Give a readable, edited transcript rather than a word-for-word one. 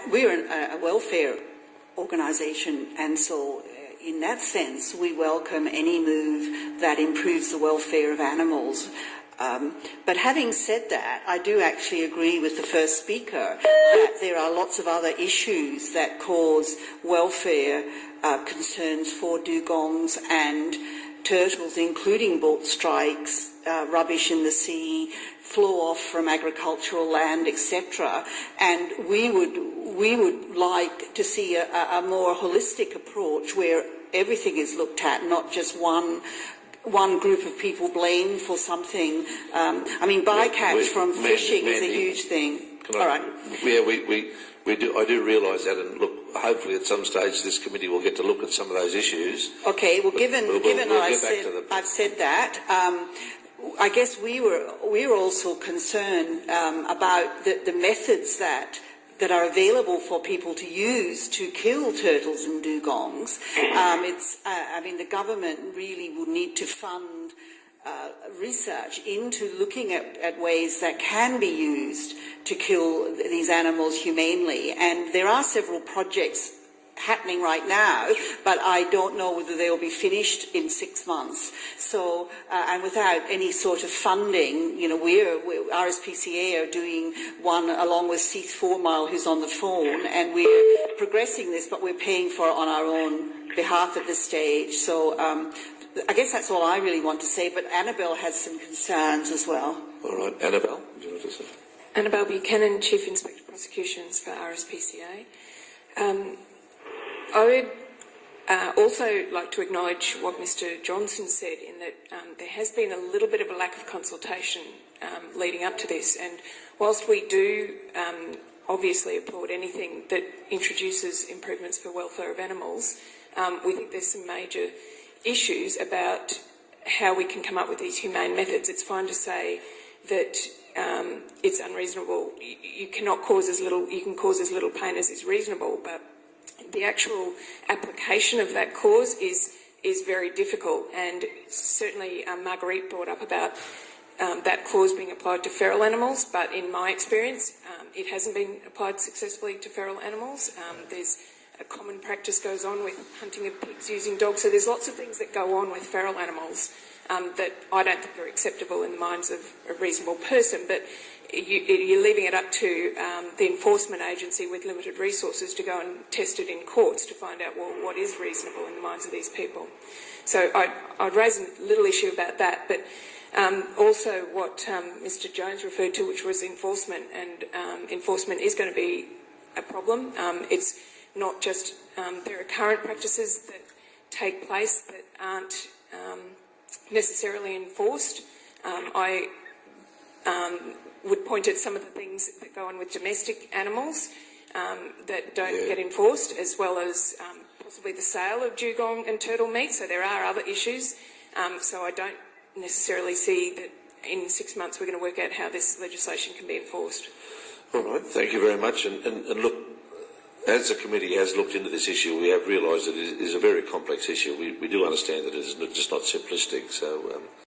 We're a welfare organisation, and so in that sense we welcome any move that improves the welfare of animals. But having said that, I do actually agree with the first speaker that there are lots of other issues that cause welfare concerns for dugongs and turtles, including boat strikes, rubbish in the sea, flow off from agricultural land, etc. And we would like to see a more holistic approach where everything is looked at, not just one group of people blamed for something. I mean, bycatch from fishing is a huge thing. All right. Yeah, we do. I do realise that, and look, hopefully at some stage this committee will get to look at some of those issues. Okay. Well, given I've said that, I guess we were also concerned about the methods that are available for people to use to kill turtles and dugongs. I mean, the government really would need to fund research into looking at ways that can be used to kill these animals humanely. And there are several projects happening right now, but I don't know whether they'll be finished in 6 months. So, and without any sort of funding, you know, we're rspca are doing one along with Seath 4 Mile, who's on the phone, and we're progressing this, but we're paying for it on our own behalf at this stage. So, I guess that's all I really want to say, but Annabelle has some concerns as well. All right, Annabelle, do you want to say? Annabelle Buchanan, Chief Inspector Prosecutions for RSPCA. I would also like to acknowledge what Mr Johnson said, in that there has been a little bit of a lack of consultation leading up to this, and whilst we do obviously applaud anything that introduces improvements for welfare of animals, we think there's some major issues about how we can come up with these humane methods. It's fine to say that it's unreasonable. You can cause as little pain as is reasonable, but the actual application of that cause is very difficult. And certainly Marguerite brought up about that clause being applied to feral animals, but in my experience it hasn't been applied successfully to feral animals. There's a common practice goes on with hunting of pigs using dogs, so there's lots of things that go on with feral animals that I don't think are acceptable in the minds of a reasonable person, but you're leaving it up to the enforcement agency with limited resources to go and test it in courts to find out, well, what is reasonable in the minds of these people. So I'd raise a little issue about that, but also what Mr Jones referred to, which was enforcement, and enforcement is going to be a problem. It's not just there are current practices that take place that aren't necessarily enforced. I would point at some of the things that go on with domestic animals that don't get enforced, as well as possibly the sale of dugong and turtle meat. So there are other issues. So I don't necessarily see that in 6 months we're going to work out how this legislation can be enforced. All right, thank you very much. And look, as the committee has looked into this issue, we have realised that it is a very complex issue. We do understand that it is just not simplistic. So